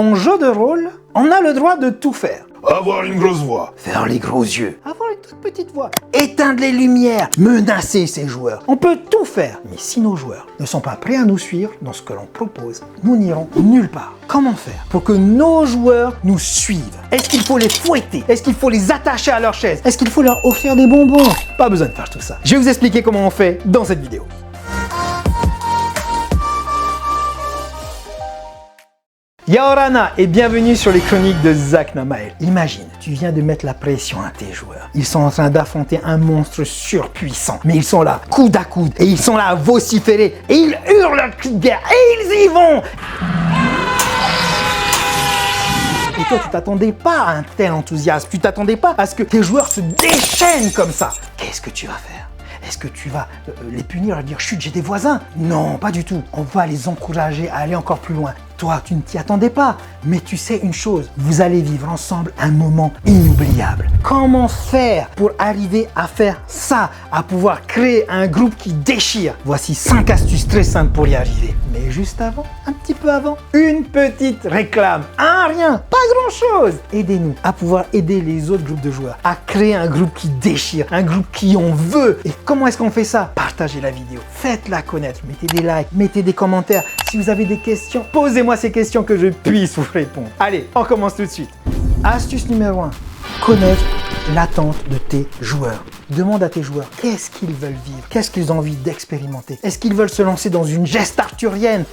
En jeu de rôle, on a le droit de tout faire. Avoir une grosse voix. Faire les gros yeux. Avoir une toute petite voix. Éteindre les lumières. Menacer ses joueurs. On peut tout faire. Mais si nos joueurs ne sont pas prêts à nous suivre dans ce que l'on propose, nous n'irons nulle part. Comment faire pour que nos joueurs nous suivent? Est-ce qu'il faut les fouetter? Est-ce qu'il faut les attacher à leur chaise? Est-ce qu'il faut leur offrir des bonbons? Pas besoin de faire tout ça. Je vais vous expliquer comment on fait dans cette vidéo. Yaorana et bienvenue sur les chroniques de Zach Namael. Imagine, tu viens de mettre la pression à tes joueurs. Ils sont en train d'affronter un monstre surpuissant. Mais ils sont là, coude à coude, et ils sont là à vociférer, et ils hurlent leur cri de guerre, et ils y vont. Et toi, tu t'attendais pas à un tel enthousiasme, tu t'attendais pas à ce que tes joueurs se déchaînent comme ça. Qu'est-ce que tu vas faire? Est-ce que tu vas les punir et dire « Chut, j'ai des voisins » Non, pas du tout. On va les encourager à aller encore plus loin. Toi, tu ne t'y attendais pas, mais tu sais une chose, vous allez vivre ensemble un moment inoubliable. Comment faire pour arriver à faire ça, à pouvoir créer un groupe qui déchire? Voici 5 astuces très simples pour y arriver. Mais juste avant, un petit peu avant, une petite réclame. Rien, pas grand-chose. Aidez-nous à pouvoir aider les autres groupes de joueurs à créer un groupe qui déchire, un groupe qui en veut. Et comment est-ce qu'on fait ça? Partagez la vidéo, faites-la connaître, mettez des likes, mettez des commentaires. Si vous avez des questions, posez-moi ces questions que je puisse vous répondre. Allez, on commence tout de suite. Astuce numéro 1, connaître l'attente de tes joueurs. Demande à tes joueurs qu'est-ce qu'ils veulent vivre, qu'est-ce qu'ils ont envie d'expérimenter. Est-ce qu'ils veulent se lancer dans une geste arthurienne?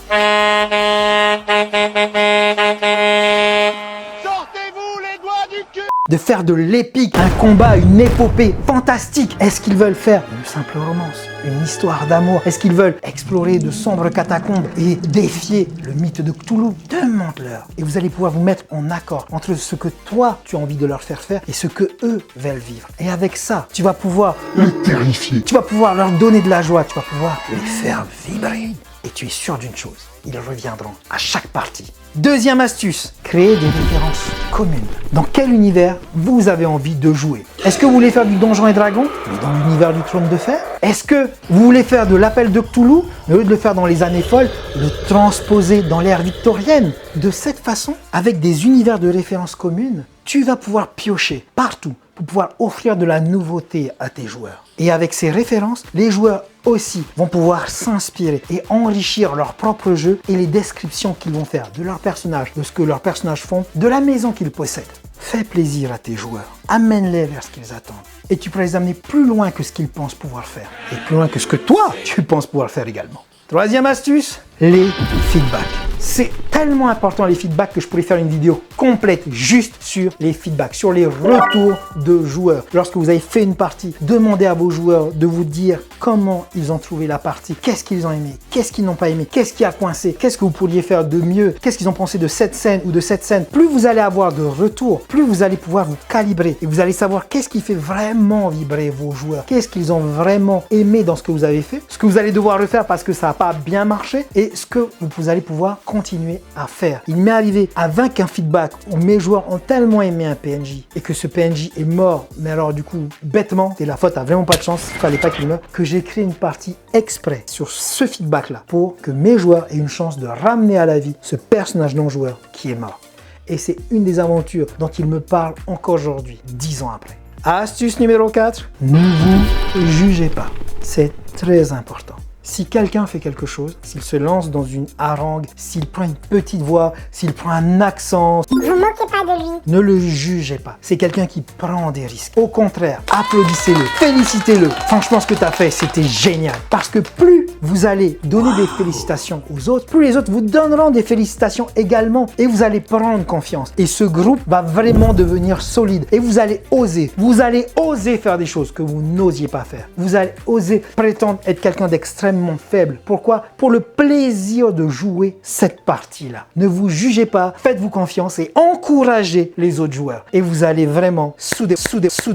De faire de l'épique, un combat, une épopée fantastique. Est-ce qu'ils veulent faire une simple romance, une histoire d'amour? Est-ce qu'ils veulent explorer de sombres catacombes et défier le mythe de Cthulhu? Demande-leur. Et vous allez pouvoir vous mettre en accord entre ce que toi, tu as envie de leur faire faire et ce que eux veulent vivre. Et avec ça, tu vas pouvoir les terrifier. Tu vas pouvoir leur donner de la joie, tu vas pouvoir les faire vibrer. Et tu es sûr d'une chose, ils reviendront à chaque partie. Deuxième astuce, créer des références communes. Dans quel univers vous avez envie de jouer? Est-ce que vous voulez faire du Donjons et Dragons, mais dans l'univers du Trône de Fer? Est-ce que vous voulez faire de l'Appel de Cthulhu, mais au lieu de le faire dans les années folles, le transposer dans l'ère victorienne? De cette façon, avec des univers de références communes, tu vas pouvoir piocher partout pour pouvoir offrir de la nouveauté à tes joueurs. Et avec ces références, les joueurs aussi vont pouvoir s'inspirer et enrichir leur propre jeu et les descriptions qu'ils vont faire de leurs personnages, de ce que leurs personnages font, de la maison qu'ils possèdent. Fais plaisir à tes joueurs, amène-les vers ce qu'ils attendent. Et tu pourras les amener plus loin que ce qu'ils pensent pouvoir faire. Et plus loin que ce que toi, tu penses pouvoir faire également. Troisième astuce, les feedbacks. C'est tellement important les feedbacks que je pourrais faire une vidéo complète juste sur les feedbacks, sur les retours de joueurs. Lorsque vous avez fait une partie, demandez à vos joueurs de vous dire comment ils ont trouvé la partie, qu'est-ce qu'ils ont aimé, qu'est-ce qu'ils n'ont pas aimé, qu'est-ce qui a coincé, qu'est-ce que vous pourriez faire de mieux, qu'est-ce qu'ils ont pensé de cette scène ou de cette scène. Plus vous allez avoir de retours, plus vous allez pouvoir vous calibrer et vous allez savoir qu'est-ce qui fait vraiment vibrer vos joueurs, qu'est-ce qu'ils ont vraiment aimé dans ce que vous avez fait, ce que vous allez devoir refaire parce que ça n'a pas bien marché et ce que vous allez pouvoir continuer à faire. Il m'est arrivé avec un feedback où mes joueurs ont tellement aimé un PNJ et que ce PNJ est mort, mais alors du coup bêtement, c'est la faute, a vraiment pas de chance, il fallait pas qu'il meure, que j'ai créé une partie exprès sur ce feedback là pour que mes joueurs aient une chance de ramener à la vie ce personnage non joueur qui est mort. Et c'est une des aventures dont il me parle encore aujourd'hui, 10 ans après. Astuce numéro 4, ne vous jugez pas. C'est très important. Si quelqu'un fait quelque chose, s'il se lance dans une harangue, s'il prend une petite voix, s'il prend un accent, vous moquez pas de lui. Ne le jugez pas. C'est quelqu'un qui prend des risques. Au contraire, applaudissez-le, félicitez-le. Franchement, ce que tu as fait, c'était génial. Parce que plus vous allez donner des félicitations aux autres, plus les autres vous donneront des félicitations également. Et vous allez prendre confiance. Et ce groupe va vraiment devenir solide. Et vous allez oser. Vous allez oser faire des choses que vous n'osiez pas faire. Vous allez oser prétendre être quelqu'un d'extrêmement faible. Pourquoi? Pour le plaisir de jouer cette partie-là. Ne vous jugez pas, faites-vous confiance et encouragez les autres joueurs. Et vous allez vraiment souder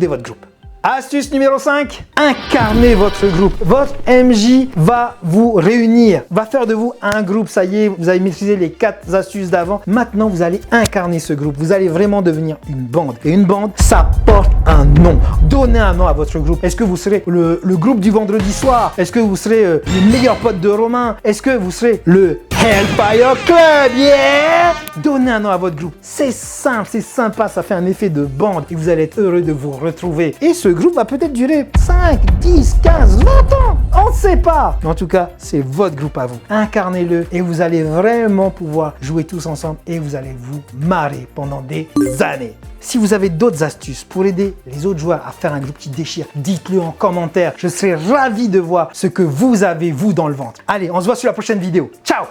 votre groupe. Astuce numéro 5, incarnez votre groupe. Votre MJ va vous réunir, va faire de vous un groupe. Ça y est, vous avez maîtrisé les 4 astuces d'avant. Maintenant, vous allez incarner ce groupe. Vous allez vraiment devenir une bande. Et une bande, ça porte un nom. Donnez un nom à votre groupe. Est-ce que vous serez le groupe du vendredi soir? Est-ce que vous serez les meilleurs potes de Romain? Est-ce que vous serez le Hellfire Club, yeah! Donnez un nom à votre groupe. C'est simple, c'est sympa, ça fait un effet de bande et vous allez être heureux de vous retrouver. Et ce groupe va peut-être durer 5, 10, 15, 20 ans. On ne sait pas. Mais en tout cas, c'est votre groupe à vous. Incarnez-le et vous allez vraiment pouvoir jouer tous ensemble et vous allez vous marrer pendant des années. Si vous avez d'autres astuces pour aider les autres joueurs à faire un groupe qui déchire, dites-le en commentaire. Je serai ravi de voir ce que vous avez, vous, dans le ventre. Allez, on se voit sur la prochaine vidéo. Ciao!